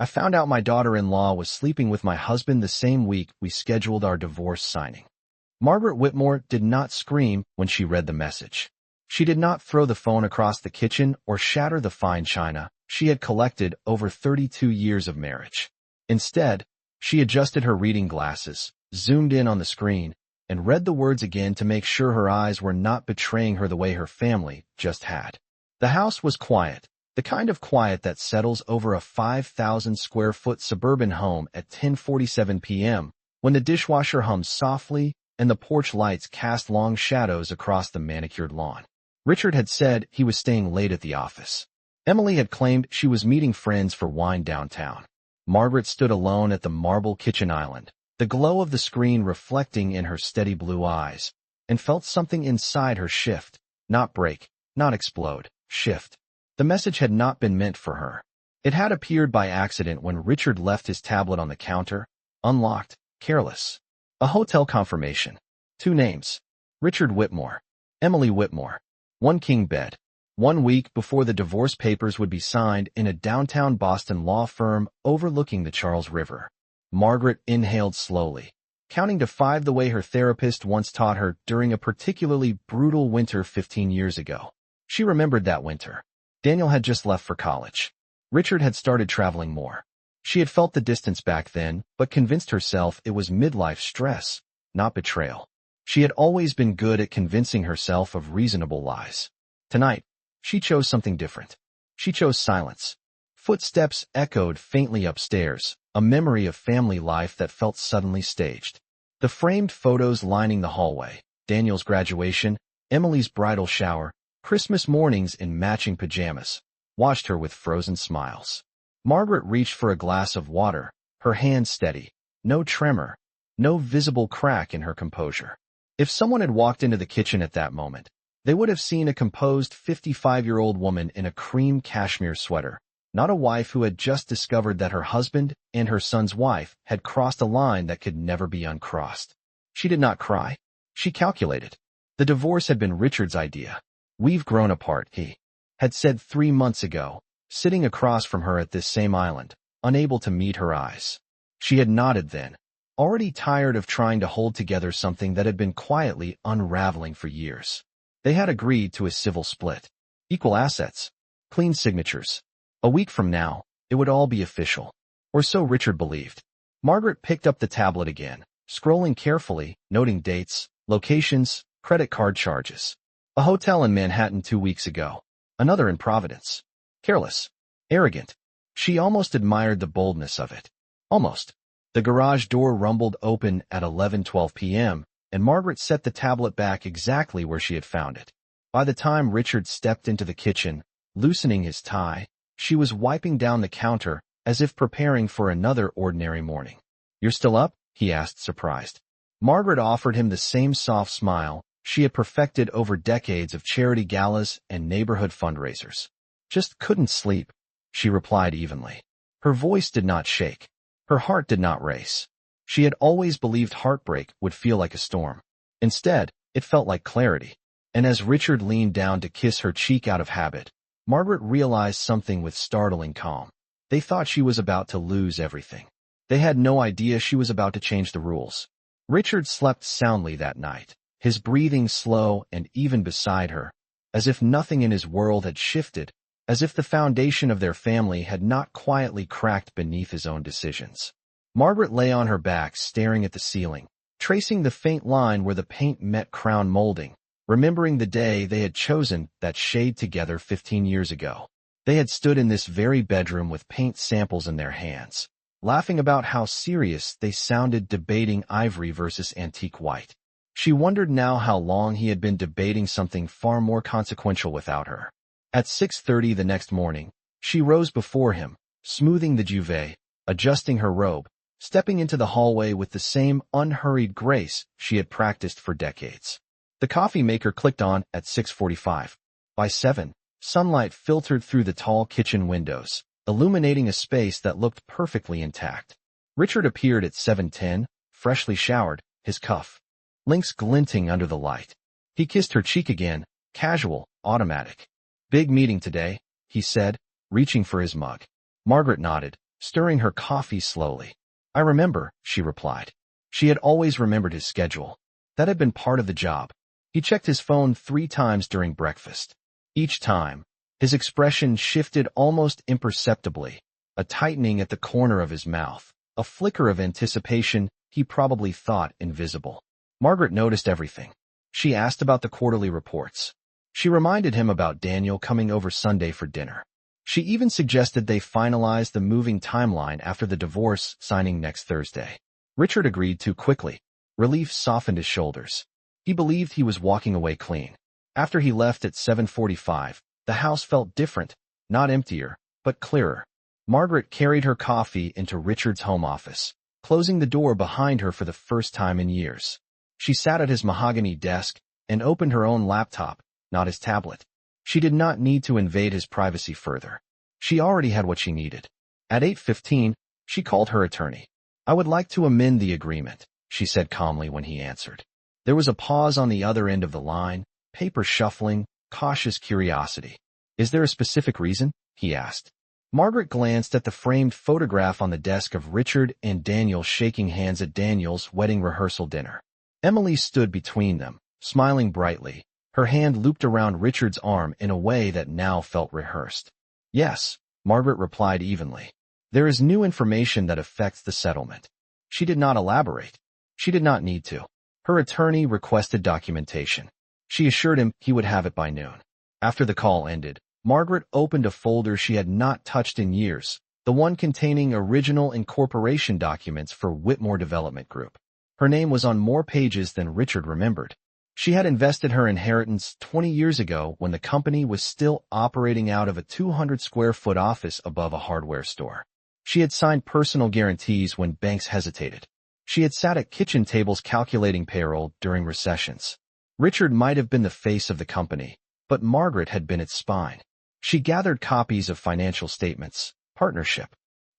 I found out my daughter-in-law was sleeping with my husband the same week we scheduled our divorce signing. Margaret Whitmore did not scream when she read the message. She did not throw the phone across the kitchen or shatter the fine china she had collected over 32 years of marriage. Instead, she adjusted her reading glasses, zoomed in on the screen, and read the words again to make sure her eyes were not betraying her the way her family just had. The house was quiet, the kind of quiet that settles over a 5,000-square-foot suburban home at 10:47 p.m., when the dishwasher hums softly and the porch lights cast long shadows across the manicured lawn. Richard had said he was staying late at the office. Emily had claimed she was meeting friends for wine downtown. Margaret stood alone at the marble kitchen island, the glow of the screen reflecting in her steady blue eyes, and felt something inside her shift, not break, not explode, shift. The message had not been meant for her. It had appeared by accident when Richard left his tablet on the counter, unlocked, careless. A hotel confirmation. 2 names. Richard Whitmore. Emily Whitmore. 1 king bed. 1 week before the divorce papers would be signed in a downtown Boston law firm overlooking the Charles River. Margaret inhaled slowly, counting to 5 the way her therapist once taught her during a particularly brutal winter 15 years ago. She remembered that winter. Daniel had just left for college. Richard had started traveling more. She had felt the distance back then, but convinced herself it was midlife stress, not betrayal. She had always been good at convincing herself of reasonable lies. Tonight, she chose something different. She chose silence. Footsteps echoed faintly upstairs, a memory of family life that felt suddenly staged. The framed photos lining the hallway, Daniel's graduation, Emily's bridal shower, Christmas mornings in matching pajamas, watched her with frozen smiles. Margaret reached for a glass of water, her hand steady, no tremor, no visible crack in her composure. If someone had walked into the kitchen at that moment, they would have seen a composed 55-year-old woman in a cream cashmere sweater, not a wife who had just discovered that her husband and her son's wife had crossed a line that could never be uncrossed. She did not cry. She calculated. The divorce had been Richard's idea. "We've grown apart," he had said 3 months ago, sitting across from her at this same island, unable to meet her eyes. She had nodded then, already tired of trying to hold together something that had been quietly unraveling for years. They had agreed to a civil split. Equal assets. Clean signatures. A week from now, it would all be official. Or so Richard believed. Margaret picked up the tablet again, scrolling carefully, noting dates, locations, credit card charges. A hotel in Manhattan 2 weeks ago. Another in Providence. Careless. Arrogant. She almost admired the boldness of it. Almost. The garage door rumbled open at 11:12 p.m., and Margaret set the tablet back exactly where she had found it. By the time Richard stepped into the kitchen, loosening his tie, she was wiping down the counter as if preparing for another ordinary morning. "You're still up?" he asked, surprised. Margaret offered him the same soft smile she had perfected over decades of charity galas and neighborhood fundraisers. "Just couldn't sleep," she replied evenly. Her voice did not shake. Her heart did not race. She had always believed heartbreak would feel like a storm. Instead, it felt like clarity. And as Richard leaned down to kiss her cheek out of habit, Margaret realized something with startling calm. They thought she was about to lose everything. They had no idea she was about to change the rules. Richard slept soundly that night, his breathing slow and even beside her, as if nothing in his world had shifted, as if the foundation of their family had not quietly cracked beneath his own decisions. Margaret lay on her back staring at the ceiling, tracing the faint line where the paint met crown molding, remembering the day they had chosen that shade together 15 years ago. They had stood in this very bedroom with paint samples in their hands, laughing about how serious they sounded debating ivory versus antique white. She wondered now how long he had been debating something far more consequential without her. At 6:30 the next morning, she rose before him, smoothing the duvet, adjusting her robe, stepping into the hallway with the same unhurried grace she had practiced for decades. The coffee maker clicked on at 6:45. By 7, sunlight filtered through the tall kitchen windows, illuminating a space that looked perfectly intact. Richard appeared at 7:10, freshly showered, his cuff links glinting under the light. He kissed her cheek again, casual, automatic. "Big meeting today," he said, reaching for his mug. Margaret nodded, stirring her coffee slowly. I remember, she replied. She had always remembered his schedule. That had been part of the job. He checked his phone 3 times during breakfast. Each time, his expression shifted almost imperceptibly, a tightening at the corner of his mouth, a flicker of anticipation he probably thought invisible. Margaret noticed everything. She asked about the quarterly reports. She reminded him about Daniel coming over Sunday for dinner. She even suggested they finalize the moving timeline after the divorce signing next Thursday. Richard agreed too quickly. Relief softened his shoulders. He believed he was walking away clean. After he left at 7:45, the house felt different, not emptier, but clearer. Margaret carried her coffee into Richard's home office, closing the door behind her for the first time in years. She sat at his mahogany desk and opened her own laptop, not his tablet. She did not need to invade his privacy further. She already had what she needed. At 8:15, she called her attorney. I would like to amend the agreement, she said calmly when he answered. There was a pause on the other end of the line, paper shuffling, cautious curiosity. Is there a specific reason? He asked. Margaret glanced at the framed photograph on the desk of Richard and Daniel shaking hands at Daniel's wedding rehearsal dinner. Emily stood between them, smiling brightly, her hand looped around Richard's arm in a way that now felt rehearsed. Yes, Margaret replied evenly. There is new information that affects the settlement. She did not elaborate. She did not need to. Her attorney requested documentation. She assured him he would have it by noon. After the call ended, Margaret opened a folder she had not touched in years, the one containing original incorporation documents for Whitmore Development Group. Her name was on more pages than Richard remembered. She had invested her inheritance 20 years ago when the company was still operating out of a 200-square-foot office above a hardware store. She had signed personal guarantees when banks hesitated. She had sat at kitchen tables calculating payroll during recessions. Richard might have been the face of the company, but Margaret had been its spine. She gathered copies of financial statements, partnership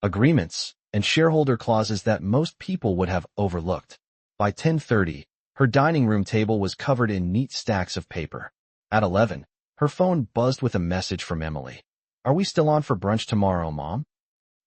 agreements, and shareholder clauses that most people would have overlooked. By 10:30, her dining room table was covered in neat stacks of paper. At 11, her phone buzzed with a message from Emily. Are we still on for brunch tomorrow, Mom?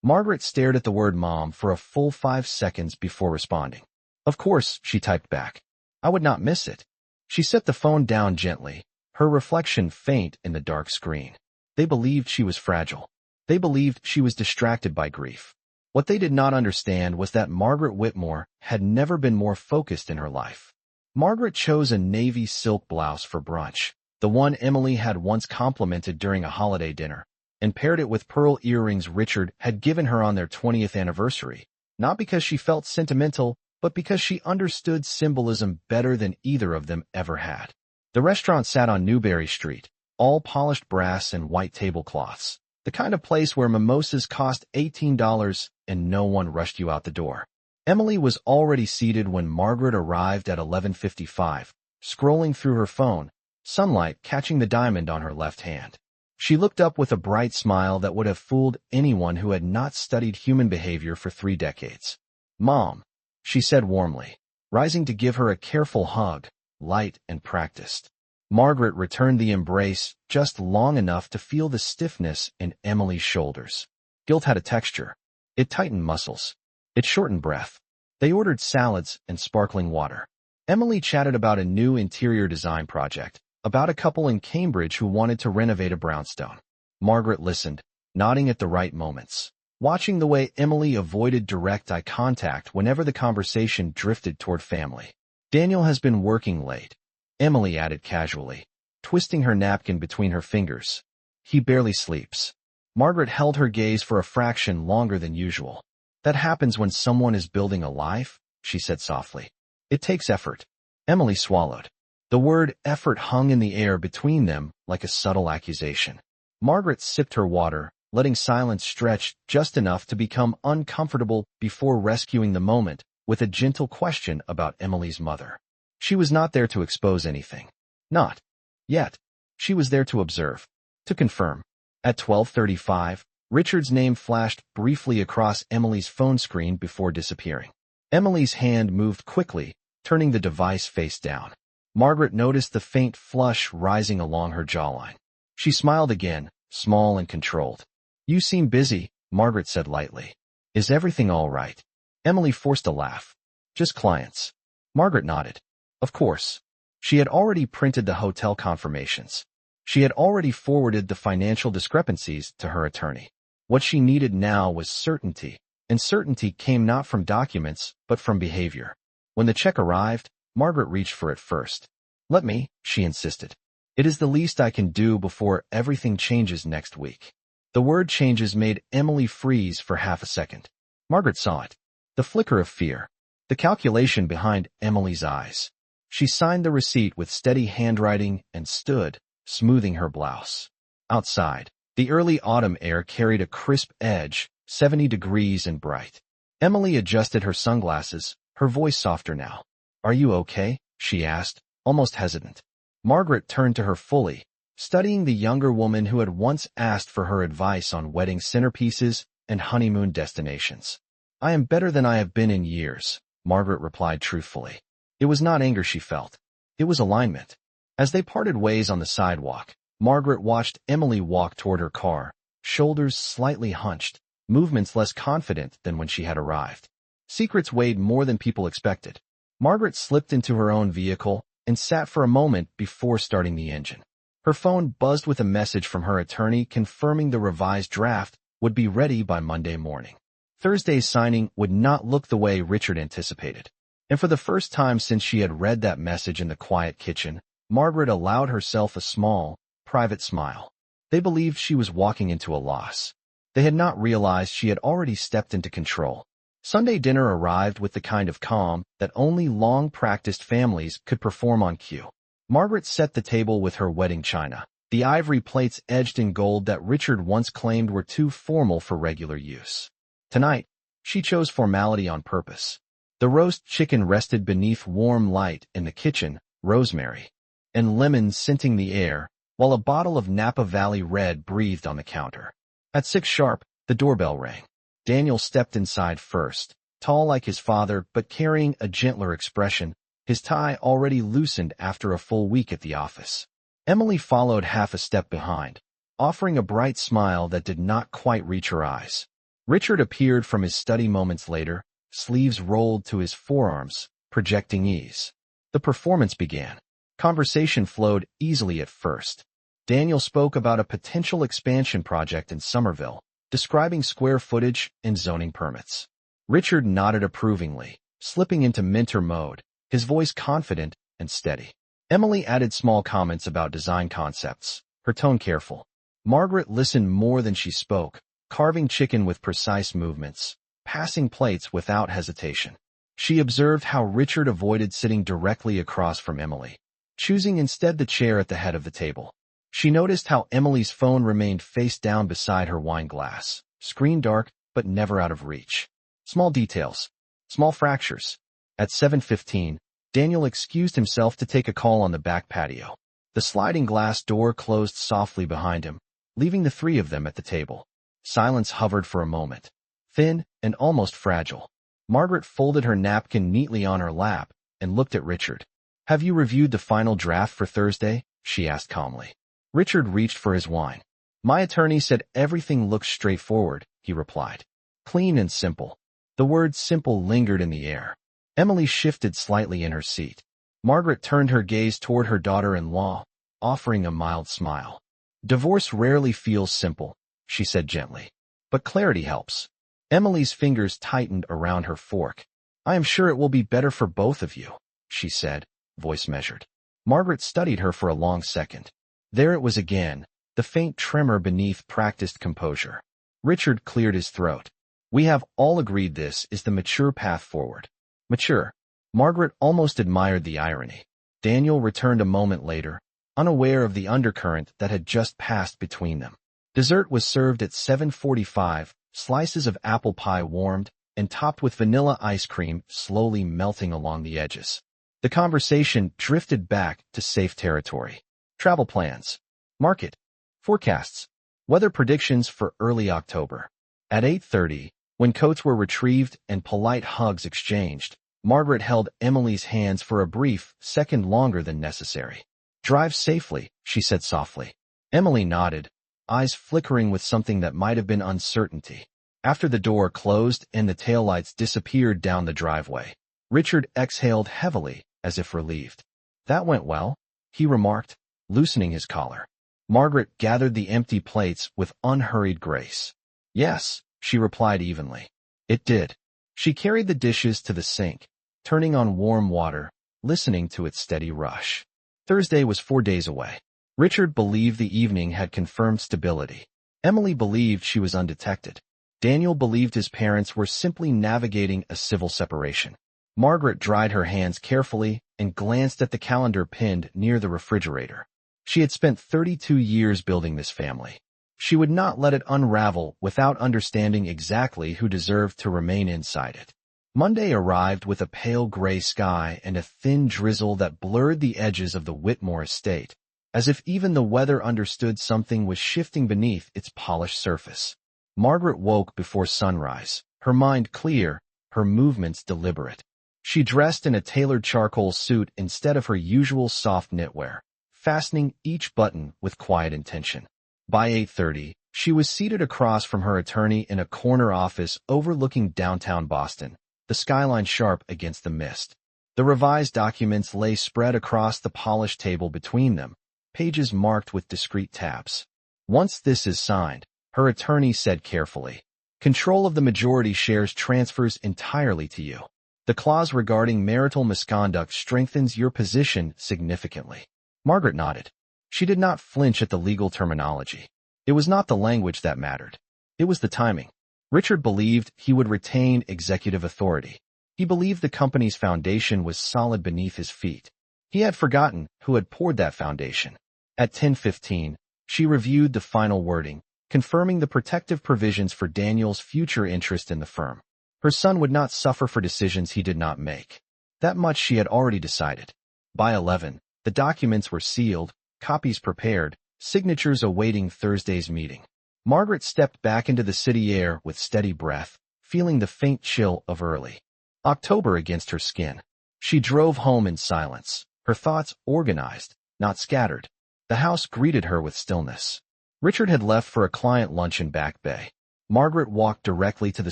Margaret stared at the word Mom for a full 5 seconds before responding. Of course, she typed back. I would not miss it. She set the phone down gently, her reflection faint in the dark screen. They believed she was fragile. They believed she was distracted by grief. What they did not understand was that Margaret Whitmore had never been more focused in her life. Margaret chose a navy silk blouse for brunch, the one Emily had once complimented during a holiday dinner, and paired it with pearl earrings Richard had given her on their 20th anniversary, not because she felt sentimental, but because she understood symbolism better than either of them ever had. The restaurant sat on Newberry Street, all polished brass and white tablecloths, the kind of place where mimosas cost $18 and no one rushed you out the door. Emily was already seated when Margaret arrived at 11:55, scrolling through her phone, sunlight catching the diamond on her left hand. She looked up with a bright smile that would have fooled anyone who had not studied human behavior for 3 decades. Mom, she said warmly, rising to give her a careful hug, light and practiced. Margaret returned the embrace just long enough to feel the stiffness in Emily's shoulders. Guilt had a texture. It tightened muscles. It shortened breath. They ordered salads and sparkling water. Emily chatted about a new interior design project, about a couple in Cambridge who wanted to renovate a brownstone. Margaret listened, nodding at the right moments, watching the way Emily avoided direct eye contact whenever the conversation drifted toward family. Daniel has been working late, Emily added casually, twisting her napkin between her fingers. He barely sleeps. Margaret held her gaze for a fraction longer than usual. That happens when someone is building a life, she said softly. It takes effort. Emily swallowed. The word effort hung in the air between them like a subtle accusation. Margaret sipped her water, letting silence stretch just enough to become uncomfortable before rescuing the moment with a gentle question about Emily's mother. She was not there to expose anything. Not yet. She was there to observe, to confirm. At 12:35, Richard's name flashed briefly across Emily's phone screen before disappearing. Emily's hand moved quickly, turning the device face down. Margaret noticed the faint flush rising along her jawline. She smiled again, small and controlled. You seem busy, Margaret said lightly. Is everything all right? Emily forced a laugh. Just clients. Margaret nodded. Of course. She had already printed the hotel confirmations. She had already forwarded the financial discrepancies to her attorney. What she needed now was certainty, and certainty came not from documents, but from behavior. When the check arrived, Margaret reached for it first. Let me, she insisted. It is the least I can do before everything changes next week. The word changes made Emily freeze for half a second. Margaret saw it. The flicker of fear. The calculation behind Emily's eyes. She signed the receipt with steady handwriting and stood, smoothing her blouse. Outside, the early autumn air carried a crisp edge, 70 degrees and bright. Emily adjusted her sunglasses, her voice softer now. Are you okay? She asked, almost hesitant. Margaret turned to her fully, studying the younger woman who had once asked for her advice on wedding centerpieces and honeymoon destinations. I am better than I have been in years, Margaret replied truthfully. It was not anger she felt. It was alignment. As they parted ways on the sidewalk, Margaret watched Emily walk toward her car, shoulders slightly hunched, movements less confident than when she had arrived. Secrets weighed more than people expected. Margaret slipped into her own vehicle and sat for a moment before starting the engine. Her phone buzzed with a message from her attorney confirming the revised draft would be ready by Monday morning. Thursday's signing would not look the way Richard anticipated. And for the first time since she had read that message in the quiet kitchen, Margaret allowed herself a small, private smile. They believed she was walking into a loss. They had not realized she had already stepped into control. Sunday dinner arrived with the kind of calm that only long-practiced families could perform on cue. Margaret set the table with her wedding china, the ivory plates edged in gold that Richard once claimed were too formal for regular use. Tonight, she chose formality on purpose. The roast chicken rested beneath warm light in the kitchen, rosemary and lemons scenting the air, while a bottle of Napa Valley Red breathed on the counter. At 6 sharp, the doorbell rang. Daniel stepped inside first, tall like his father but carrying a gentler expression, his tie already loosened after a full week at the office. Emily followed half a step behind, offering a bright smile that did not quite reach her eyes. Richard appeared from his study moments later, sleeves rolled to his forearms, projecting ease. The performance began. Conversation flowed easily at first. Daniel spoke about a potential expansion project in Somerville, describing square footage and zoning permits. Richard nodded approvingly, slipping into mentor mode, his voice confident and steady. Emily added small comments about design concepts, her tone careful. Margaret listened more than she spoke, carving chicken with precise movements, passing plates without hesitation. She observed how Richard avoided sitting directly across from Emily, choosing instead the chair at the head of the table. She noticed how Emily's phone remained face down beside her wine glass, screen dark but never out of reach. Small details, small fractures. At 7:15, Daniel excused himself to take a call on the back patio. The sliding glass door closed softly behind him, leaving the three of them at the table. Silence hovered for a moment, thin and almost fragile. Margaret folded her napkin neatly on her lap and looked at Richard. Have you reviewed the final draft for Thursday? She asked calmly. Richard reached for his wine. My attorney said everything looks straightforward, he replied. Clean and simple. The word simple lingered in the air. Emily shifted slightly in her seat. Margaret turned her gaze toward her daughter-in-law, offering a mild smile. Divorce rarely feels simple, she said gently. But clarity helps. Emily's fingers tightened around her fork. I am sure it will be better for both of you, she said, voice measured. Margaret studied her for a long second. There it was again, the faint tremor beneath practiced composure. Richard cleared his throat. We have all agreed this is the mature path forward. Mature. Margaret almost admired the irony. Daniel returned a moment later, unaware of the undercurrent that had just passed between them. Dessert was served at 7:45, slices of apple pie warmed and topped with vanilla ice cream slowly melting along the edges. The conversation drifted back to safe territory. Travel plans. Market. Forecasts. Weather predictions for early October. At 8:30, when coats were retrieved and polite hugs exchanged, Margaret held Emily's hands for a brief second longer than necessary. Drive safely, she said softly. Emily nodded, eyes flickering with something that might have been uncertainty. After the door closed and the taillights disappeared down the driveway, Richard exhaled heavily, as if relieved. "That went well," he remarked, loosening his collar. Margaret gathered the empty plates with unhurried grace. "Yes," she replied evenly. "It did." She carried the dishes to the sink, turning on warm water, listening to its steady rush. Thursday was 4 days away. Richard believed the evening had confirmed stability. Emily believed she was undetected. Daniel believed his parents were simply navigating a civil separation. Margaret dried her hands carefully and glanced at the calendar pinned near the refrigerator. She had spent 32 years building this family. She would not let it unravel without understanding exactly who deserved to remain inside it. Monday arrived with a pale gray sky and a thin drizzle that blurred the edges of the Whitmore estate, as if even the weather understood something was shifting beneath its polished surface. Margaret woke before sunrise, her mind clear, her movements deliberate. She dressed in a tailored charcoal suit instead of her usual soft knitwear, fastening each button with quiet intention. By 8:30, she was seated across from her attorney in a corner office overlooking downtown Boston, the skyline sharp against the mist. The revised documents lay spread across the polished table between them, pages marked with discreet tabs. "Once this is signed," her attorney said carefully, "control of the majority shares transfers entirely to you. The clause regarding marital misconduct strengthens your position significantly." Margaret nodded. She did not flinch at the legal terminology. It was not the language that mattered. It was the timing. Richard believed he would retain executive authority. He believed the company's foundation was solid beneath his feet. He had forgotten who had poured that foundation. At 10:15, she reviewed the final wording, confirming the protective provisions for Daniel's future interest in the firm. Her son would not suffer for decisions he did not make. That much she had already decided. By 11, the documents were sealed, copies prepared, signatures awaiting Thursday's meeting. Margaret stepped back into the city air with steady breath, feeling the faint chill of early October against her skin. She drove home in silence, her thoughts organized, not scattered. The house greeted her with stillness. Richard had left for a client lunch in Back Bay. Margaret walked directly to the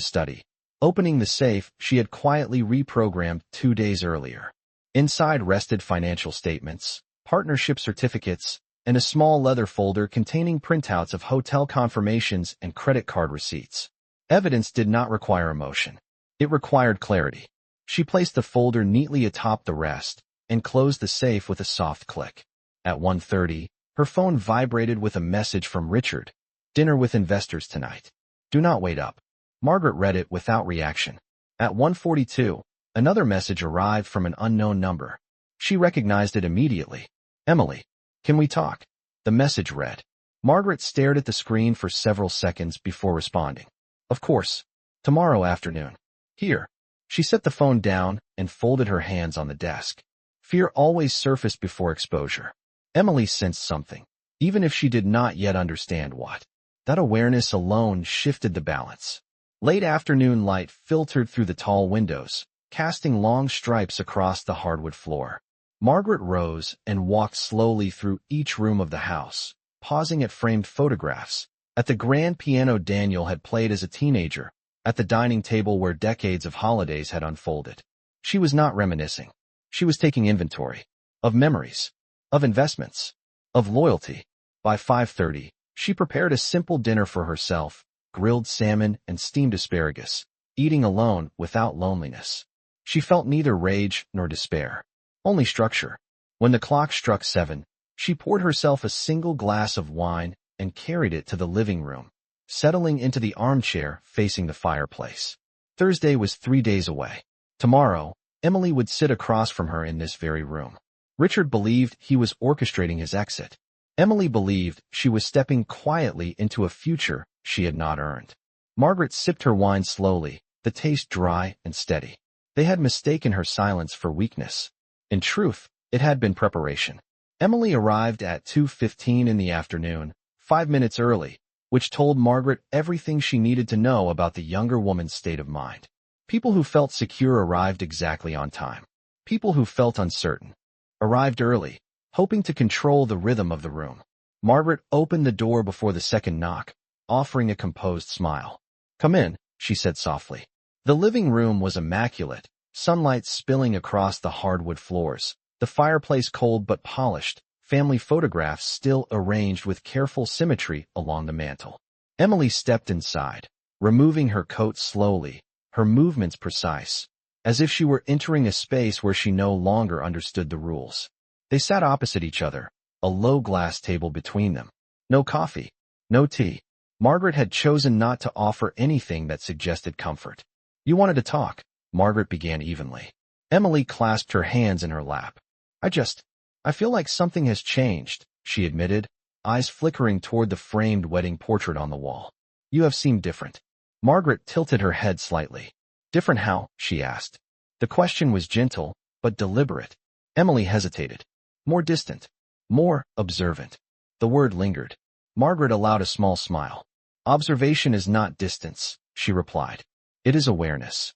study, opening the safe she had quietly reprogrammed 2 days earlier. Inside rested financial statements, partnership certificates, and a small leather folder containing printouts of hotel confirmations and credit card receipts. Evidence did not require emotion. It required clarity. She placed the folder neatly atop the rest and closed the safe with a soft click. At 1:30, her phone vibrated with a message from Richard. "Dinner with investors tonight. Do not wait up." Margaret read it without reaction. At 1:42, another message arrived from an unknown number. She recognized it immediately. "Emily, can we talk?" the message read. Margaret stared at the screen for several seconds before responding. "Of course. Tomorrow afternoon. Here." She set the phone down and folded her hands on the desk. Fear always surfaced before exposure. Emily sensed something, even if she did not yet understand what. That awareness alone shifted the balance. Late afternoon light filtered through the tall windows, casting long stripes across the hardwood floor. Margaret rose and walked slowly through each room of the house, pausing at framed photographs, at the grand piano Daniel had played as a teenager, at the dining table where decades of holidays had unfolded. She was not reminiscing. She was taking inventory of memories, of investments, of loyalty. By 5:30, she prepared a simple dinner for herself, grilled salmon and steamed asparagus, eating alone without loneliness. She felt neither rage nor despair, only structure. When the clock struck 7, she poured herself a single glass of wine and carried it to the living room, settling into the armchair facing the fireplace. Thursday was 3 days away. Tomorrow, Emily would sit across from her in this very room. Richard believed he was orchestrating his exit. Emily believed she was stepping quietly into a future she had not earned. Margaret sipped her wine slowly, the taste dry and steady. They had mistaken her silence for weakness. In truth, it had been preparation. Emily arrived at 2:15 in the afternoon, 5 minutes early, which told Margaret everything she needed to know about the younger woman's state of mind. People who felt secure arrived exactly on time. People who felt uncertain arrived early, hoping to control the rhythm of the room. Margaret opened the door before the second knock, offering a composed smile. "Come in," she said softly. The living room was immaculate, sunlight spilling across the hardwood floors, the fireplace cold but polished, family photographs still arranged with careful symmetry along the mantel. Emily stepped inside, removing her coat slowly, her movements precise, as if she were entering a space where she no longer understood the rules. They sat opposite each other, a low glass table between them. No coffee, no tea. Margaret had chosen not to offer anything that suggested comfort. You wanted to talk, Margaret began evenly. Emily clasped her hands in her lap. I feel like something has changed, she admitted, eyes flickering toward the framed wedding portrait on the wall. You have seemed different. Margaret tilted her head slightly. Different how? She asked. The question was gentle, but deliberate. Emily hesitated. More distant. More observant. The word lingered. Margaret allowed a small smile. Observation is not distance, she replied. It is awareness.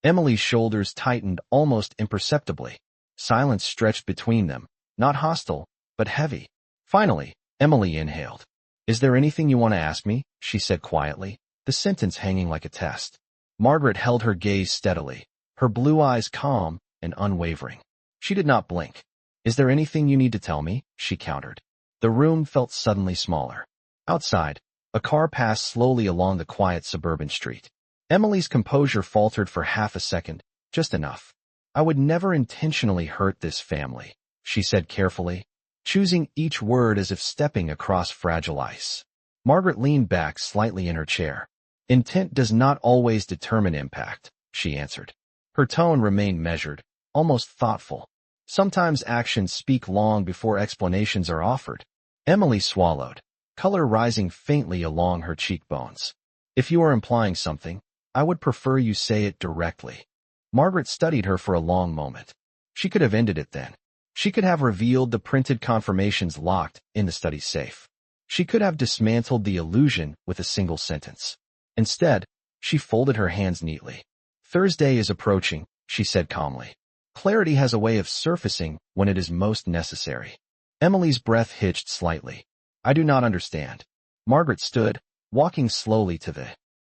Emily's shoulders tightened almost imperceptibly. Silence stretched between them, not hostile, but heavy. Finally, Emily inhaled. Is there anything you want to ask me? She said quietly, the sentence hanging like a test. Margaret held her gaze steadily, her blue eyes calm and unwavering. She did not blink. Is there anything you need to tell me? She countered. The room felt suddenly smaller. Outside, a car passed slowly along the quiet suburban street. Emily's composure faltered for half a second, just enough. I would never intentionally hurt this family, she said carefully, choosing each word as if stepping across fragile ice. Margaret leaned back slightly in her chair. Intent does not always determine impact, she answered. Her tone remained measured, almost thoughtful. Sometimes actions speak long before explanations are offered. Emily swallowed, color rising faintly along her cheekbones. If you are implying something, I would prefer you say it directly. Margaret studied her for a long moment. She could have ended it then. She could have revealed the printed confirmations locked in the study safe. She could have dismantled the illusion with a single sentence. Instead, she folded her hands neatly. Thursday is approaching, she said calmly. Clarity has a way of surfacing when it is most necessary. Emily's breath hitched slightly. I do not understand. Margaret stood, walking slowly to the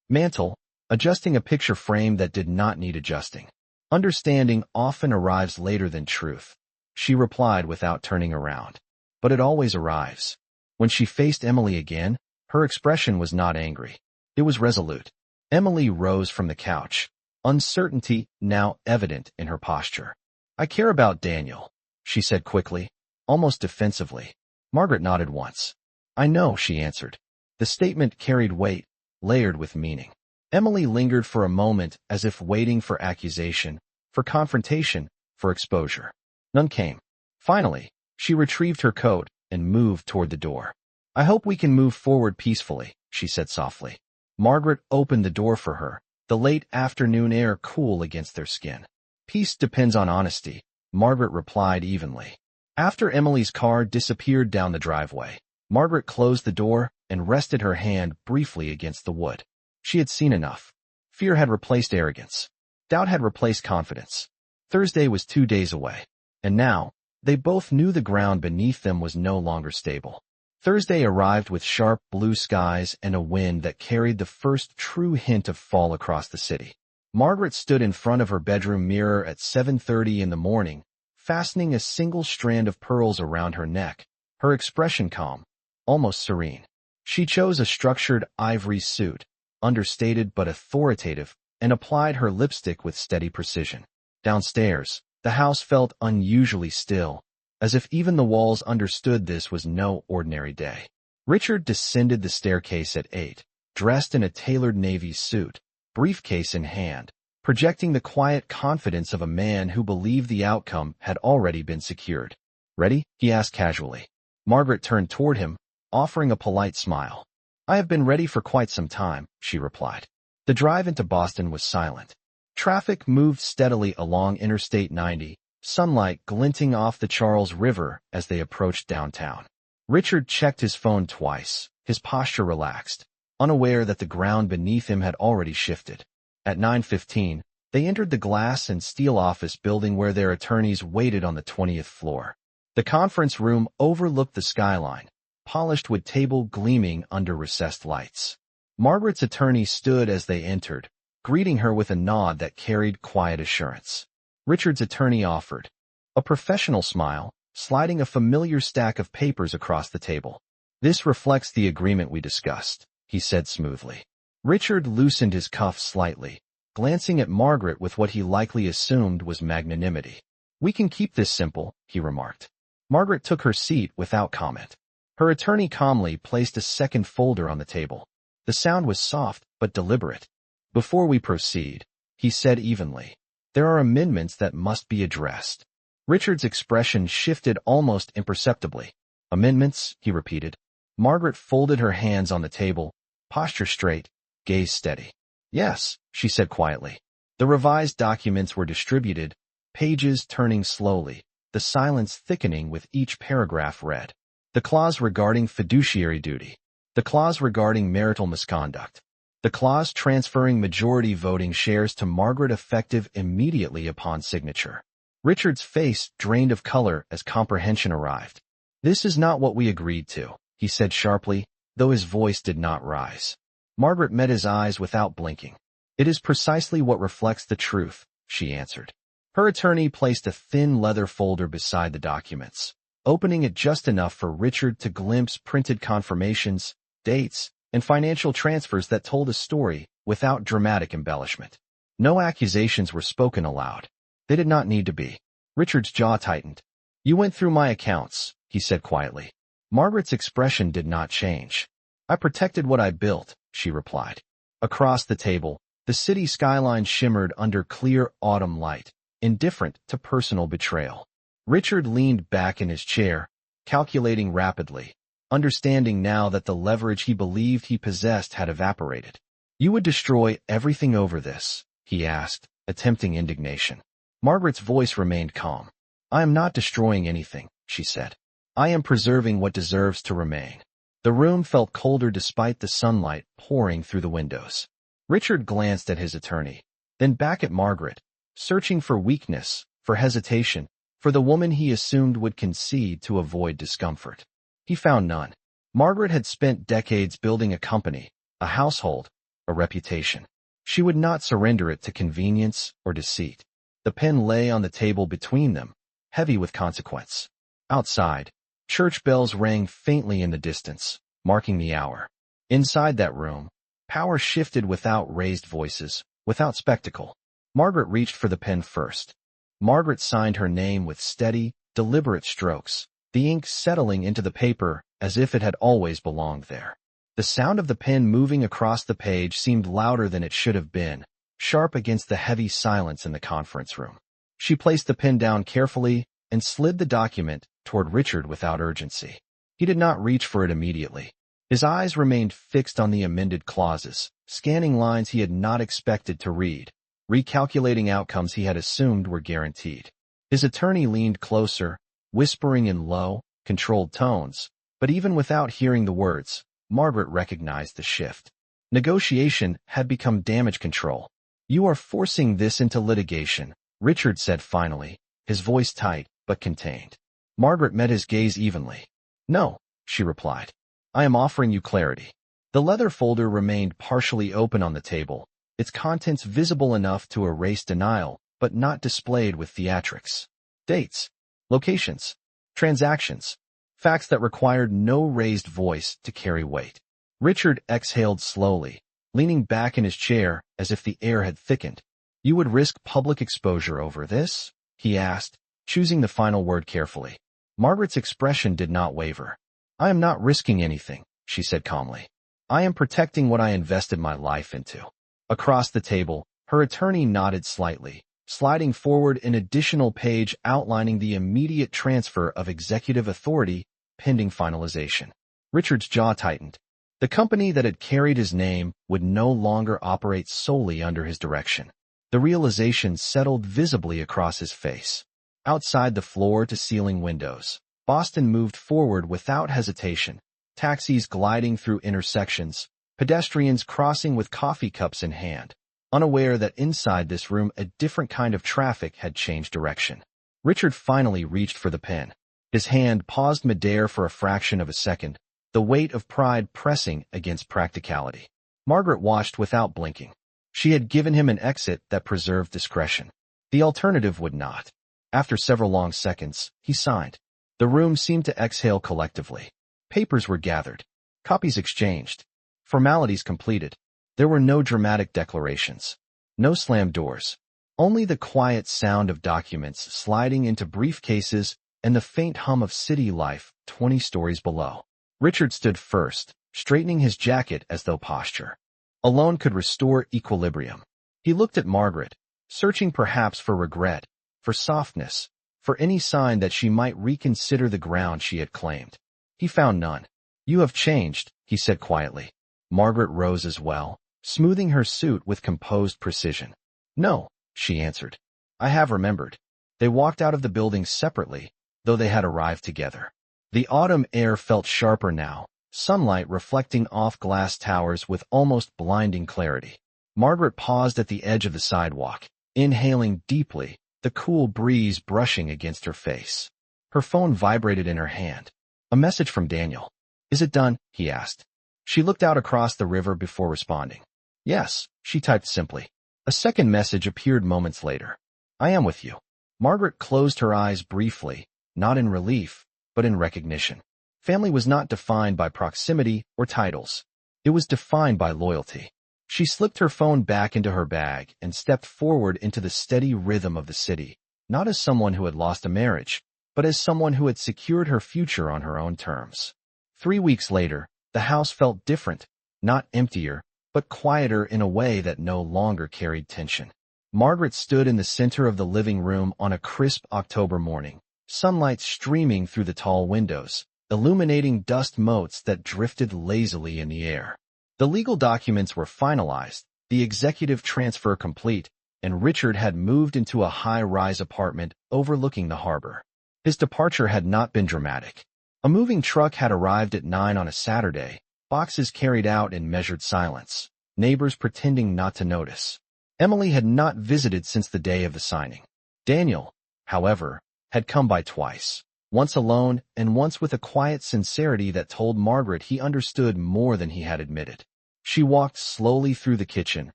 mantel, adjusting a picture frame that did not need adjusting. Understanding often arrives later than truth, she replied without turning around. But it always arrives. When she faced Emily again, her expression was not angry. It was resolute. Emily rose from the couch, uncertainty now evident in her posture. I care about Daniel, she said quickly, almost defensively. Margaret nodded once. I know, she answered. The statement carried weight, layered with meaning. Emily lingered for a moment as if waiting for accusation, for confrontation, for exposure. None came. Finally, she retrieved her coat and moved toward the door. I hope we can move forward peacefully, she said softly. Margaret opened the door for her, the late afternoon air cool against their skin. Peace depends on honesty, Margaret replied evenly. After Emily's car disappeared down the driveway, Margaret closed the door and rested her hand briefly against the wood. She had seen enough. Fear had replaced arrogance. Doubt had replaced confidence. Thursday was 2 days away. And now, they both knew the ground beneath them was no longer stable. Thursday arrived with sharp blue skies and a wind that carried the first true hint of fall across the city. Margaret stood in front of her bedroom mirror at 7:30 in the morning, fastening a single strand of pearls around her neck, her expression calm, almost serene. She chose a structured ivory suit, understated but authoritative, and applied her lipstick with steady precision. Downstairs, the house felt unusually still, as if even the walls understood this was no ordinary day. Richard descended the staircase at 8, dressed in a tailored navy suit, briefcase in hand, projecting the quiet confidence of a man who believed the outcome had already been secured. Ready? He asked casually. Margaret turned toward him, offering a polite smile. I have been ready for quite some time, she replied. The drive into Boston was silent. Traffic moved steadily along Interstate 90, sunlight glinting off the Charles River as they approached downtown. Richard checked his phone twice, his posture relaxed, unaware that the ground beneath him had already shifted. At 9:15, they entered the glass and steel office building where their attorneys waited on the 20th floor. The conference room overlooked the skyline, polished wood table gleaming under recessed lights. Margaret's attorney stood as they entered, greeting her with a nod that carried quiet assurance. Richard's attorney offered a professional smile, sliding a familiar stack of papers across the table. "This reflects the agreement we discussed," he said smoothly. Richard loosened his cuffs slightly, glancing at Margaret with what he likely assumed was magnanimity. "We can keep this simple," he remarked. Margaret took her seat without comment. Her attorney calmly placed a second folder on the table. The sound was soft but deliberate. "Before we proceed," he said evenly, "there are amendments that must be addressed." Richard's expression shifted almost imperceptibly. "Amendments?" he repeated. Margaret folded her hands on the table, posture straight, gaze steady. "Yes," she said quietly. The revised documents were distributed, pages turning slowly, the silence thickening with each paragraph read. The clause regarding fiduciary duty. The clause regarding marital misconduct. The clause transferring majority voting shares to Margaret effective immediately upon signature. Richard's face drained of color as comprehension arrived. "This is not what we agreed to," he said sharply, though his voice did not rise. Margaret met his eyes without blinking. "It is precisely what reflects the truth," she answered. Her attorney placed a thin leather folder beside the documents, opening it just enough for Richard to glimpse printed confirmations, dates, and financial transfers that told a story without dramatic embellishment. No accusations were spoken aloud. They did not need to be. Richard's jaw tightened. "You went through my accounts," he said quietly. Margaret's expression did not change. "I protected what I built," she replied. Across the table, the city skyline shimmered under clear autumn light, indifferent to personal betrayal. Richard leaned back in his chair, calculating rapidly, understanding now that the leverage he believed he possessed had evaporated. "You would destroy everything over this?" he asked, attempting indignation. Margaret's voice remained calm. "I am not destroying anything," she said. "I am preserving what deserves to remain." The room felt colder despite the sunlight pouring through the windows. Richard glanced at his attorney, then back at Margaret, searching for weakness, for hesitation, for the woman he assumed would concede to avoid discomfort. He found none. Margaret had spent decades building a company, a household, a reputation. She would not surrender it to convenience or deceit. The pen lay on the table between them, heavy with consequence. Outside, church bells rang faintly in the distance, marking the hour. Inside that room, power shifted without raised voices, without spectacle. Margaret reached for the pen first. Margaret signed her name with steady, deliberate strokes, the ink settling into the paper as if it had always belonged there. The sound of the pen moving across the page seemed louder than it should have been, sharp against the heavy silence in the conference room. She placed the pen down carefully and slid the document toward Richard without urgency. He did not reach for it immediately. His eyes remained fixed on the amended clauses, scanning lines he had not expected to read, recalculating outcomes he had assumed were guaranteed. His attorney leaned closer, whispering in low, controlled tones, but even without hearing the words, Margaret recognized the shift. Negotiation had become damage control. "You are forcing this into litigation," Richard said finally, his voice tight but contained. Margaret met his gaze evenly. "No," she replied. "I am offering you clarity." The leather folder remained partially open on the table, its contents visible enough to erase denial, but not displayed with theatrics. Dates, locations, transactions, facts that required no raised voice to carry weight. Richard exhaled slowly, leaning back in his chair as if the air had thickened. "You would risk public exposure over this?" he asked, choosing the final word carefully. Margaret's expression did not waver. "I am not risking anything," she said calmly. "I am protecting what I invested my life into." Across the table, her attorney nodded slightly, sliding forward an additional page outlining the immediate transfer of executive authority pending finalization. Richard's jaw tightened. The company that had carried his name would no longer operate solely under his direction. The realization settled visibly across his face. Outside the floor-to-ceiling windows, Boston moved forward without hesitation, taxis gliding through intersections, pedestrians crossing with coffee cups in hand, unaware that inside this room a different kind of traffic had changed direction. Richard finally reached for the pen. His hand paused midair for a fraction of a second, the weight of pride pressing against practicality. Margaret watched without blinking. She had given him an exit that preserved discretion. The alternative would not. After several long seconds, he signed. The room seemed to exhale collectively. Papers were gathered. Copies exchanged. Formalities completed. There were no dramatic declarations. No slammed doors. Only the quiet sound of documents sliding into briefcases and the faint hum of city life 20 stories below. Richard stood first, straightening his jacket as though posture alone could restore equilibrium. He looked at Margaret, searching perhaps for regret, for softness, for any sign that she might reconsider the ground she had claimed. He found none. "You have changed," he said quietly. Margaret rose as well, smoothing her suit with composed precision. "No," she answered. "I have remembered." They walked out of the building separately, though they had arrived together. The autumn air felt sharper now, sunlight reflecting off glass towers with almost blinding clarity. Margaret paused at the edge of the sidewalk, inhaling deeply, the cool breeze brushing against her face. Her phone vibrated in her hand. A message from Daniel. "Is it done?" he asked. She looked out across the river before responding. "Yes," she typed simply. A second message appeared moments later. "I am with you." Margaret closed her eyes briefly, not in relief, but in recognition. Family was not defined by proximity or titles. It was defined by loyalty. She slipped her phone back into her bag and stepped forward into the steady rhythm of the city, not as someone who had lost a marriage, but as someone who had secured her future on her own terms. 3 weeks later, the house felt different, not emptier, but quieter in a way that no longer carried tension. Margaret stood in the center of the living room on a crisp October morning, sunlight streaming through the tall windows, illuminating dust motes that drifted lazily in the air. The legal documents were finalized, the executive transfer complete, and Richard had moved into a high-rise apartment overlooking the harbor. His departure had not been dramatic. A moving truck had arrived at 9 on a Saturday, boxes carried out in measured silence, neighbors pretending not to notice. Emily had not visited since the day of the signing. Daniel, however, had come by twice, once alone and once with a quiet sincerity that told Margaret he understood more than he had admitted. She walked slowly through the kitchen,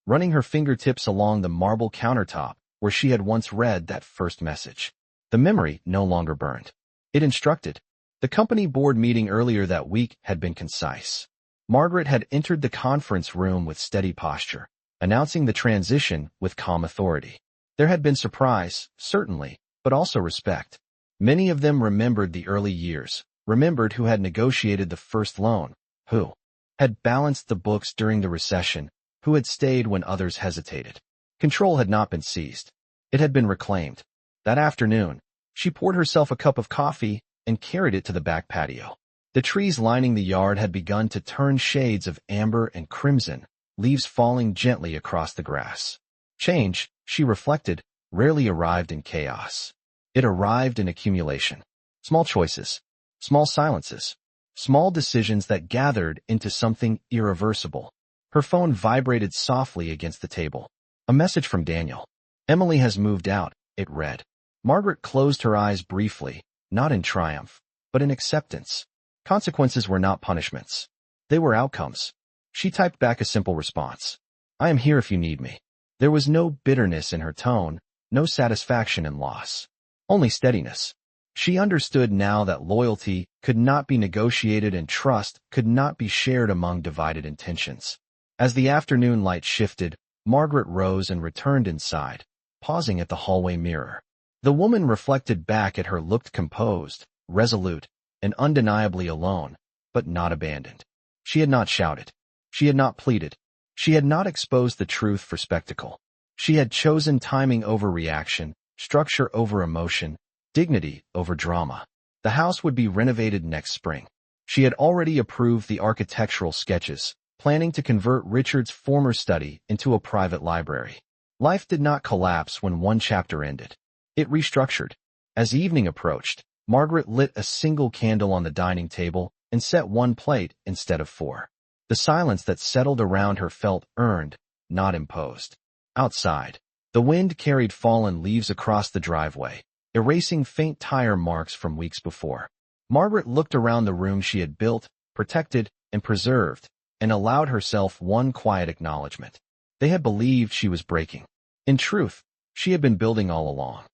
running her fingertips along the marble countertop where she had once read that first message. The memory no longer burned. It instructed. The company board meeting earlier that week had been concise. Margaret had entered the conference room with steady posture, announcing the transition with calm authority. There had been surprise, certainly, but also respect. Many of them remembered the early years, remembered who had negotiated the first loan, who had balanced the books during the recession, who had stayed when others hesitated. Control had not been seized. It had been reclaimed. That afternoon, she poured herself a cup of coffee and carried it to the back patio. The trees lining the yard had begun to turn shades of amber and crimson, leaves falling gently across the grass. Change, she reflected, rarely arrived in chaos. It arrived in accumulation. Small choices, small silences, small decisions that gathered into something irreversible. Her phone vibrated softly against the table. A message from Daniel. "Emily has moved out," it read. Margaret closed her eyes briefly, not in triumph, but in acceptance. Consequences were not punishments. They were outcomes. She typed back a simple response. "I am here if you need me." There was no bitterness in her tone, no satisfaction in loss. Only steadiness. She understood now that loyalty could not be negotiated and trust could not be shared among divided intentions. As the afternoon light shifted, Margaret rose and returned inside, pausing at the hallway mirror. The woman reflected back at her looked composed, resolute, and undeniably alone, but not abandoned. She had not shouted. She had not pleaded. She had not exposed the truth for spectacle. She had chosen timing over reaction, structure over emotion, dignity over drama. The house would be renovated next spring. She had already approved the architectural sketches, planning to convert Richard's former study into a private library. Life did not collapse when one chapter ended. It restructured. As evening approached, Margaret lit a single candle on the dining table and set one plate instead of 4. The silence that settled around her felt earned, not imposed. Outside, the wind carried fallen leaves across the driveway, erasing faint tire marks from weeks before. Margaret looked around the room she had built, protected, and preserved, and allowed herself one quiet acknowledgement. They had believed she was breaking. In truth, she had been building all along.